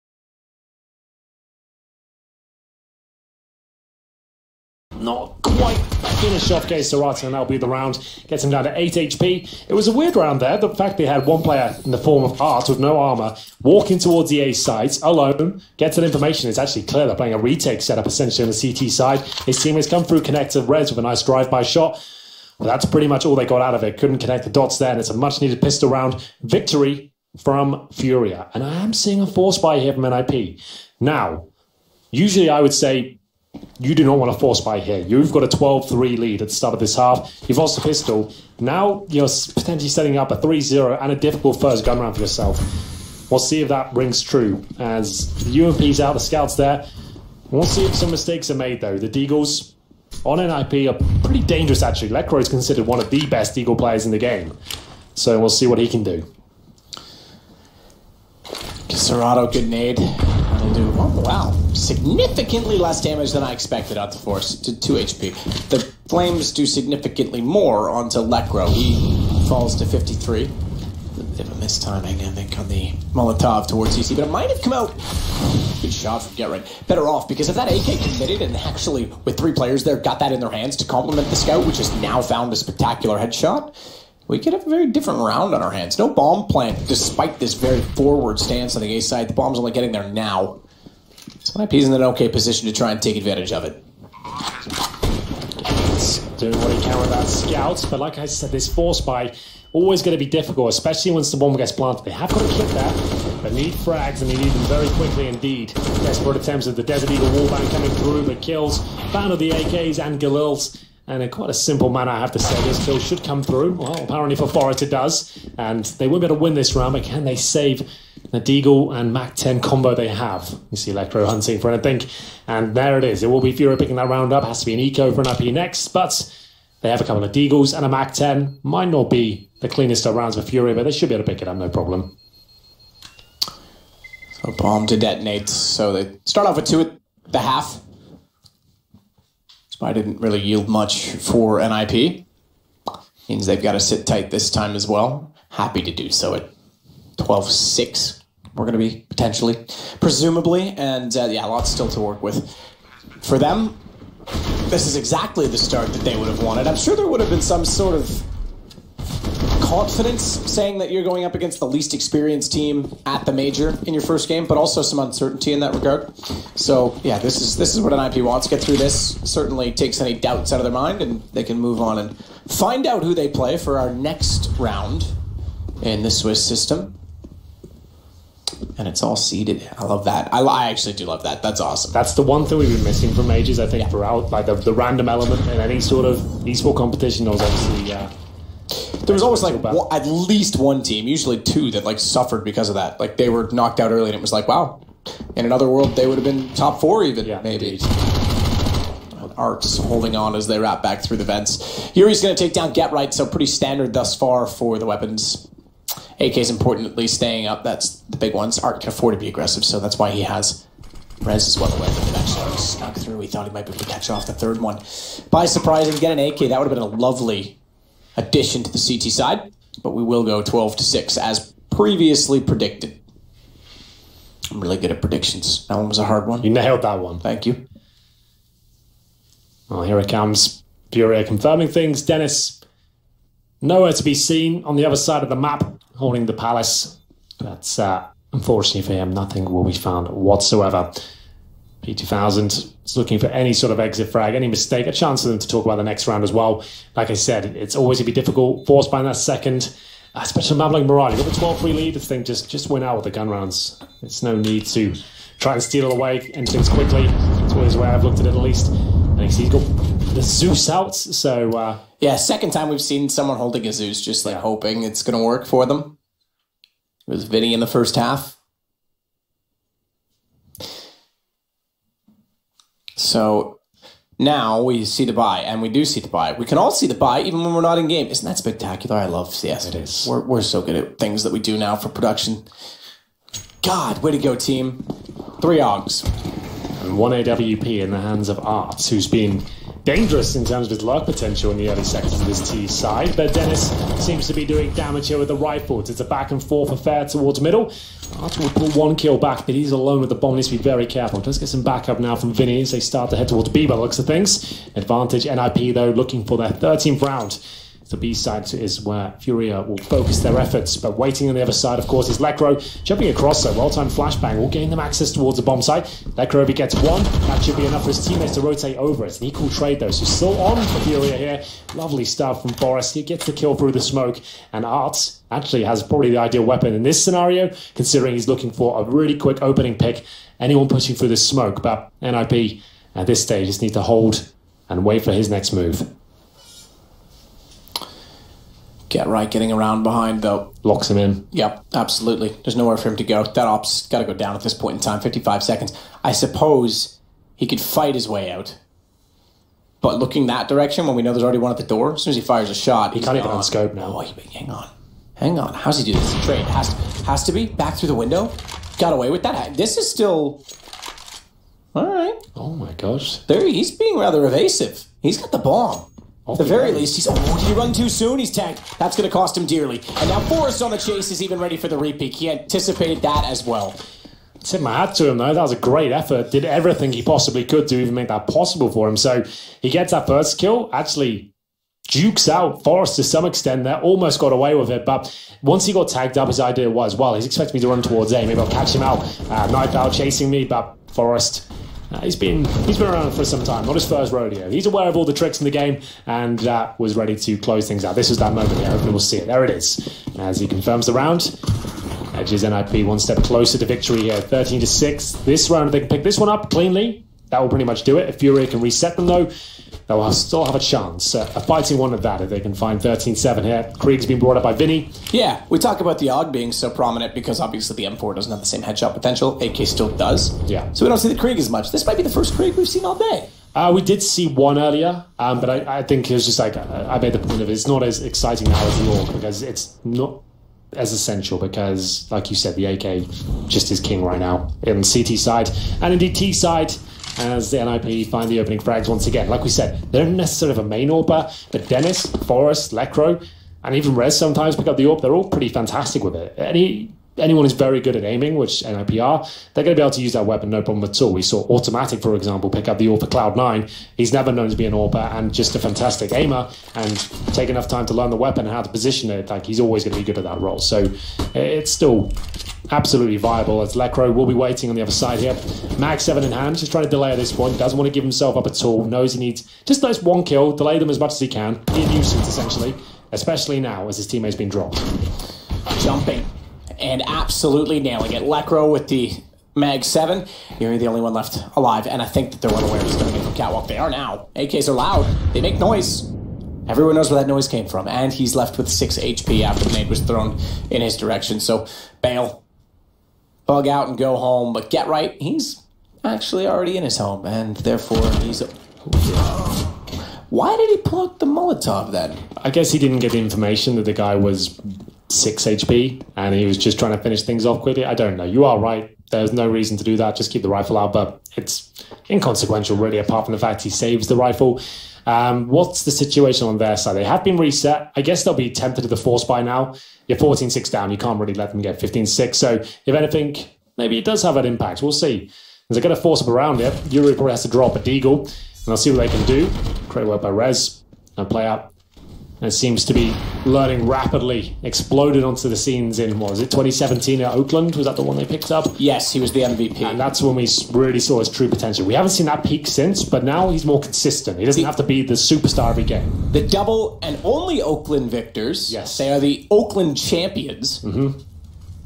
not quite finish off Gay Serrata, and that'll be the round. Gets him down to 8 HP. It was a weird round there. The fact they had one player in the form of Art with no armor walking towards the A sides alone. Gets an information. It's actually clear they're playing a retake setup essentially on the CT side. His teammates come through, connect to Reds with a nice drive-by shot. Well, that's pretty much all they got out of it. Couldn't connect the dots there, and it's a much-needed pistol round. Victory from FURIA. And I am seeing a force buy here from NIP. Now, usually I would say you do not want to force buy here. You've got a 12-3 lead at the start of this half. You've lost the pistol. Now you're potentially setting up a 3-0 and a difficult first gun round for yourself. We'll see if that rings true. As the UMP's out, the scouts there. We'll see if some mistakes are made, though. The Deagles on NIP are pretty dangerous, actually. Lecro is considered one of the best Deagle players in the game. So we'll see what he can do. Serrato, good nade. That'll do, oh, wow, significantly less damage than I expected out the force, to 2 HP. The flames do significantly more onto Lecro. He falls to 53. A bit of a mistiming, I think, on the Molotov towards CC, but it might have come out. Good shot from Get Right. Better off, because if that AK committed and actually, with 3 players there, got that in their hands to complement the scout, which has now found a spectacular headshot, we could have a very different round on our hands. No bomb plant, despite this very forward stance on the A side. The bomb's only getting there now. So NIP's in an okay position to try and take advantage of it. Doing what he can with that scout, but like I said, this force buy always going to be difficult, especially once the bomb gets planted. They have got to clip that, but need frags, and they need them very quickly indeed. Desperate attempts at the Desert Eagle wallbang coming through, but kills fan of the AKs and Galils. And in quite a simple manner, I have to say, this kill should come through. Well, apparently for Forest it does. And they won't be able to win this round, but can they save the Deagle and Mac-10 combo they have? You see Electro hunting for anything. And there it is. It will be FURIA picking that round up. Has to be an eco for an IP next. But they have a couple of Deagles and a Mac-10. Might not be the cleanest of rounds for FURIA, but they should be able to pick it up, no problem. So bomb to detonate. So they start off with 2 at the half. I didn't really yield much for NIP. Means they've got to sit tight this time as well. Happy to do so at 12-6. We're going to be potentially, presumably, and yeah, lots still to work with. For them, this is exactly the start that they would have wanted. I'm sure there would have been some sort of confidence saying that you're going up against the least experienced team at the major in your first game, but also some uncertainty in that regard. So yeah, this is what NIP wants. Get through this. Certainly takes any doubts out of their mind, and they can move on and find out who they play for our next round in the Swiss system. And it's all seeded. I love that. I actually do love that. That's awesome. That's the one thing we've been missing from majors, I think, throughout. Like the random element in any sort of esport competition was obviously there was always like at least one team, usually 2, that like suffered because of that. Like they were knocked out early, and it was like, wow, in another world they would have been top 4 even, maybe. Arts holding on as they wrap back through the vents. Yuri's going to take down Get Right, so pretty standard thus far for the weapons. AK's importantly staying up. That's the big ones. Art can afford to be aggressive, so that's why he has Rez as well away. But they've actually snuck through. He thought he might be able to catch off the third one by surprise and get an AK. That would have been a lovely addition to the CT side. But we will go 12-6 as previously predicted. I'm really good at predictions. That one was a hard one. You nailed that one. Thank you. Well, here it comes. FURIA confirming things. Dennis, nowhere to be seen on the other side of the map, holding the palace. But unfortunately for him, nothing will be found whatsoever. P2000 is looking for any sort of exit frag, any mistake, a chance for them to talk about the next round as well. Like I said, it's always going to be difficult. Forced by that second, especially a map like Morale. You've got the 12-3 lead. This thing just win out with the gun rounds. It's no need to try and steal it away and things quickly. That's always the way I've looked at it at least. And he's got the Zeus out, so... yeah, second time we've seen someone holding a Zeus, just like hoping it's going to work for them. It was Vinny in the first half. So now we see the buy, and we do see the buy. We can all see the buy even when we're not in game. Isn't that spectacular? I love CS. It is. We're so good at things that we do now for production. God, way to go, team. 3 Ogs. And 1 AWP in the hands of Arts, who's been dangerous in terms of his luck potential in the early sectors of this T side. But Dennis seems to be doing damage here with the rifles. It's a back and forth affair towards middle. Arts will pull 1 kill back, but he's alone with the bomb. Needs to be very careful. Does get some backup now from Vinny as they start to head towards B by the looks of things. Advantage NIP, though, looking for their 13th round. The B side is where FURIA will focus their efforts, but waiting on the other side, of course, is Lekro. Jumping across, so well-timed flashbang will gain them access towards the bomb site. Lekro, if he gets 1, that should be enough for his teammates to rotate over. It's an equal trade, though, so still on for FURIA here. Lovely stuff from Forrest. He gets the kill through the smoke, and Arts actually has probably the ideal weapon in this scenario, considering he's looking for a really quick opening pick. Anyone pushing through the smoke, but NIP at this stage just need to hold and wait for his next move. Get right, getting around behind, though. Locks him in. Yep, absolutely. There's nowhere for him to go. That op's got to go down at this point in time. 55 seconds. I suppose he could fight his way out. But looking that direction, when we know there's already one at the door, as soon as he fires a shot, he can't even unscope now. Oh, hang on. Hang on. How's he do this? Trade. Has to be. Back through the window. Got away with that. This is still... All right. Oh, my gosh. There, he's being rather evasive. He's got the bomb. At the very least, he's... Oh, did he run too soon? He's tagged. That's going to cost him dearly. And now Forrest on the chase is even ready for the repeat. He anticipated that as well. Tip my hat to him, though. That was a great effort. Did everything he possibly could to even make that possible for him. So he gets that first kill. Actually jukes out Forrest to some extent there. Almost got away with it. But once he got tagged up, his idea was, well, he's expecting me to run towards A. Maybe I'll catch him out. Knife out chasing me, but Forrest... He's been around for some time, not his first rodeo. He's aware of all the tricks in the game and was ready to close things out. This was that moment here. Hopefully we'll see it. There it is. As he confirms the round. Edges NIP 1 step closer to victory here. 13-6. This round, if they can pick this one up cleanly, that will pretty much do it. If FURIA can reset them, though, they'll still have a chance. A fighting one at that if they can find 13-7 here. Krieg's been brought up by Vinny. Yeah, we talk about the AUG being so prominent because obviously the M4 doesn't have the same headshot potential. AK still does. Yeah. So we don't see the Krieg as much. This might be the first Krieg we've seen all day. We did see one earlier, but I think it was just like, I made the point of it. It's not as exciting now as the AUG because it's not as essential because, like you said, the AK just is king right now in CT side. And indeed T side, as the NIP find the opening frags once again. Like we said, they don't necessarily have a main AWPer, but Dennis, Forrest, Lekro, and even Rez sometimes pick up the AWP. They're all pretty fantastic with it. Anyone who's very good at aiming, which NIP are, they're going to be able to use that weapon no problem at all. We saw Automatic, for example, pick up the AWP for Cloud9. He's never known to be an AWPer and just a fantastic aimer and take enough time to learn the weapon and how to position it. Like, he's always going to be good at that role. So it's still absolutely viable as Lekro will be waiting on the other side here. Mag 7 in hand, just trying to delay at this point. Doesn't want to give himself up at all. Knows he needs just those 1 kill, delay them as much as he can. Be a nuisance, essentially, especially now as his teammate's been dropped. Jumping and absolutely nailing it. Lekro with the Mag 7. You're the only one left alive, and I think that they're unaware it's coming in from Catwalk. They are now. AKs are loud. They make noise. Everyone knows where that noise came from, and he's left with 6 HP after the nade was thrown in his direction. So, bail. Bug out and go home, but Get Right, he's actually already in his home, and therefore he's... Why did he pull out the Molotov then? I guess he didn't get the information that the guy was 6 HP, and he was just trying to finish things off quickly. I don't know. You are right. There's no reason to do that. Just keep the rifle out, but it's inconsequential, really, apart from the fact he saves the rifle. What's the situation on their side? They have been reset. I guess they'll be tempted to the force by now. You're 14-6 down. You can't really let them get 15-6. So, if anything, maybe it does have an impact. We'll see. They're going to force up around it. Yuri probably has to drop a deagle, and I'll see what they can do. Great work by Rez. And play out. And seems to be learning rapidly. Exploded onto the scenes in, what was it, 2017 at Oakland? Was that the one they picked up? Yes, he was the MVP. And that's when we really saw his true potential. We haven't seen that peak since, but now he's more consistent. He doesn't have to be the superstar every game. The double and only Oakland victors. Yes. They are the Oakland champions. Mm-hmm.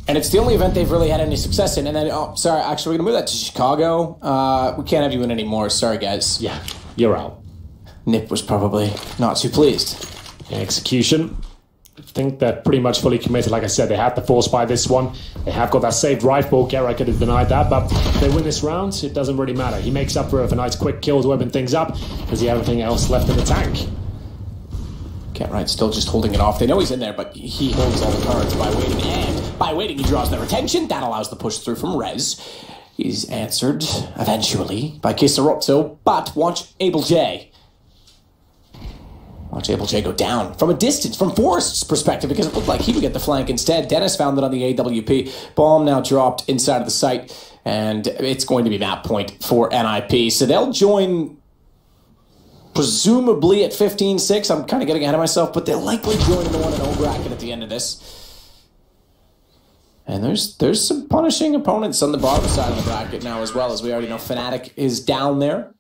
And it's the only event they've really had any success in. And then, oh, sorry, actually, we're going to move that to Chicago. We can't have you win anymore. Sorry, guys. Yeah, you're out. Nip was probably not too pleased. Execution. I think they're pretty much fully committed. Like I said, they had the force by this one. They have got that saved rifle. Geralt could have denied that, but if they win this round, it doesn't really matter. He makes up for it with a nice quick kill to open things up. Does he have anything else left in the tank? Geralt still just holding it off. They know he's in there, but he holds all the cards by waiting. And by waiting, he draws their attention. That allows the push through from Rez. He's answered, eventually, by Kisarotto, but watch Able J. Watch Able J go down from a distance, from Forrest's perspective, because it looked like he would get the flank instead. Dennis found it on the AWP. Bomb now dropped inside of the site, and it's going to be map point for NIP. So they'll join, presumably at 15-6. I'm kind of getting ahead of myself, but they'll likely join the 1-0 bracket at the end of this. And there's some punishing opponents on the bottom side of the bracket now as well, as we already know FNATIC is down there.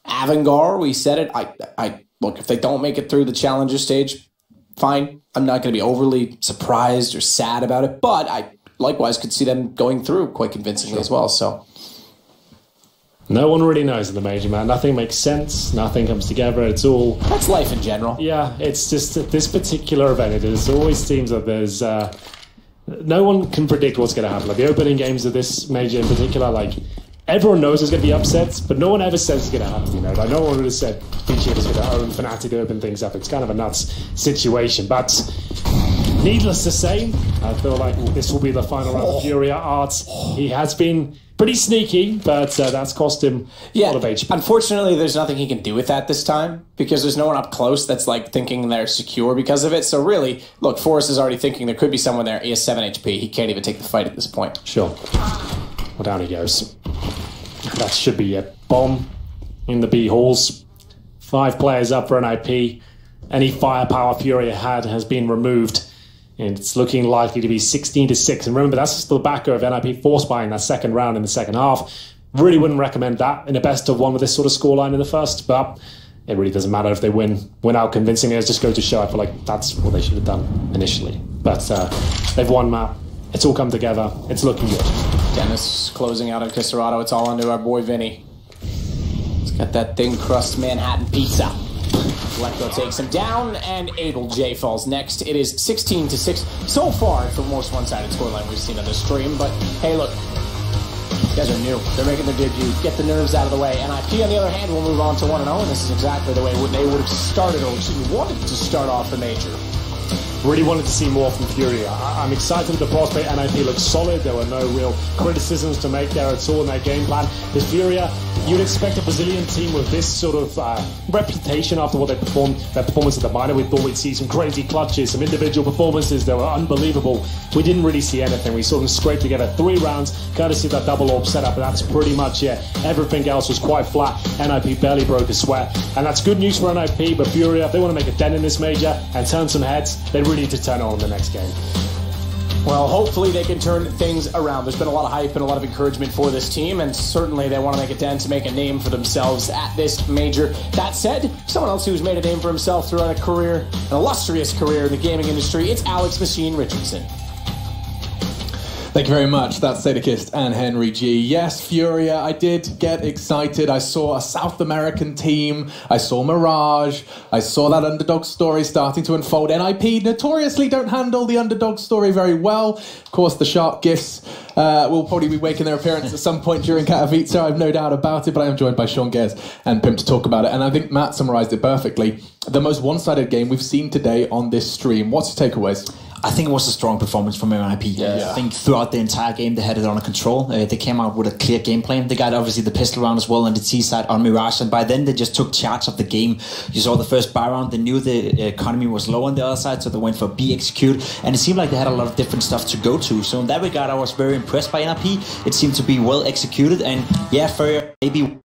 Avenger, we said it. Look, if they don't make it through the challenger stage, fine. I'm not going to be overly surprised or sad about it, but I likewise could see them going through quite convincingly as well. So, no one really knows in the major, man. Nothing makes sense. Nothing comes together. It's all... That's life in general. Yeah, it's just this particular event. It always seems that there's... no one can predict what's going to happen. Like the opening games of this major in particular, like... Everyone knows there's going to be upsets, but no one ever says it's going to happen, you know. Like, no one would have said VICI is going to own FNATIC to open things up. It's kind of a nuts situation. But needless to say, I feel like this will be the final round of FURIA Arts. He has been pretty sneaky, but that's cost him a lot of HP. Unfortunately, there's nothing he can do with that this time, because there's no one up close that's like thinking they're secure because of it. So really, look, Forrest is already thinking there could be someone there. He has 7 HP. He can't even take the fight at this point. Sure. Well, down he goes. That should be it. Bomb in the B halls. 5 players up for NIP. Any firepower FURIA had has been removed. And it's looking likely to be 16-6. And remember, that's just the backer of NIP force buying that second round in the second half. Really wouldn't recommend that in a best of 1 with this sort of scoreline in the first. But it really doesn't matter if they win out convincingly. It's just go to show. I feel like that's what they should have done initially. But they've won map. It's all come together. It's looking good. Dennis closing out on Kisarotto. It's all onto our boy Vinny. He's got that thin crust Manhattan pizza. Electro takes him down, and Able J falls next. It is 16-6. So far, it's the most one-sided scoreline we've seen on this stream. But hey, look, you guys are new. They're making their debut. Get the nerves out of the way. NIP, on the other hand, will move on to 1-0, and this is exactly the way they would have started, or excuse me, wanted to start off the major. Really wanted to see more from FURIA. I'm excited with the prospect. NIP looks solid. There were no real criticisms to make there at all in their game plan. With FURIA, you'd expect a Brazilian team with this sort of reputation after what they performed, their performance at the minor. We thought we'd see some crazy clutches, some individual performances that were unbelievable. We didn't really see anything. We saw them scrape together 3 rounds, courtesy of that double orb setup, and that's pretty much it. Everything else was quite flat. NIP barely broke a sweat. And that's good news for NIP, but FURIA, if they want to make a dent in this major and turn some heads, they really need to turn on the next game. Well, hopefully they can turn things around. There's been a lot of hype and a lot of encouragement for this team, and certainly they want to make a dent to make a name for themselves at this major. That said, someone else who's made a name for himself throughout a career, an illustrious career in the gaming industry, it's Alex Machine Richardson. Thank you very much. That's Sadakist and Henry G. Yes, FURIA, I did get excited. I saw a South American team. I saw Mirage. I saw that underdog story starting to unfold. NIP notoriously don't handle the underdog story very well. Of course, the Shark Gifts will probably be making their appearance at some point during Katowice. I have no doubt about it, but I am joined by Sean Gez and Pimp to talk about it. And I think Matt summarized it perfectly. The most one-sided game we've seen today on this stream. What's your takeaways? I think it was a strong performance from NIP. I think throughout the entire game they had it under control. They came out with a clear game plan. They got obviously the pistol round as well on the T side on Mirage, and by then they just took charge of the game. You saw the first buy round, they knew the economy was low on the other side, so they went for B execute, and it seemed like they had a lot of different stuff to go to. So in that regard, I was very impressed by NIP. It seemed to be well executed, and yeah, FURIA maybe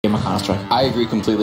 Counter-Strike. I agree completely.